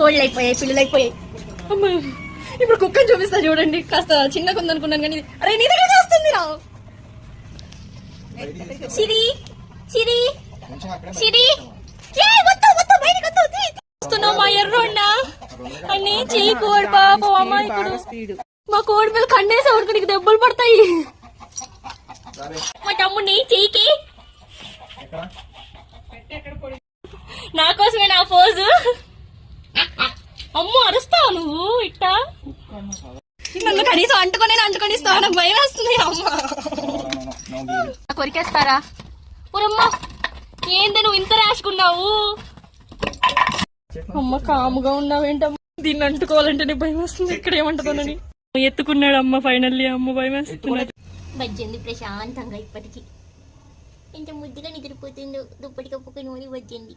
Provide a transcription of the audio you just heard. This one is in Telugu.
కోళ్ళు అయిపోయాయి, పిల్లలు అయిపోయాయి. అమ్మా ఇప్పుడు కుక్కని చూపిస్తా చూడండి. కాస్త చిన్నగా ఉందనుకున్నాను కానీ అరే నీ దగ్గర వస్తుంది రా. సిరి సిరి సిరి మా ఎర్రోడ్నా అన్నీ చెయ్యి కోడి పాపం. అమ్మా ఇప్పుడు మా కోడి మీద కన్నేసి ఎవరికి నీకు దెబ్బలు పడతాయి. మా తమ్ముడిని చెయ్యికి నా కోసమే నా పోజు. అమ్మో అరుస్తావు నువ్వు ఇట్టా? నన్ను కనీసం అంటుకొని ఇస్తావు, నాకు భయం వేస్తుంది. అమ్మ కొరికేస్తారా? ఊరమ్మా ఏంటి నువ్వు ఇంత రాసుకున్నావు? అమ్మ కాముగా ఉన్నావు ఏంటమ్మా? దీన్ని అంటుకోవాలంటే నీ భయం వస్తుంది. ఇక్కడ ఏమంటుందని ఎత్తుకున్నాడు అమ్మ. ఫైనల్లీ అమ్మ భయం వేస్తున్నది. బజ్జింది ప్రశాంతంగా. ఇప్పటికి ఇంత ముద్దుగా నిద్రపోతుందో దుప్పటి కప్పుకొని వచ్చింది.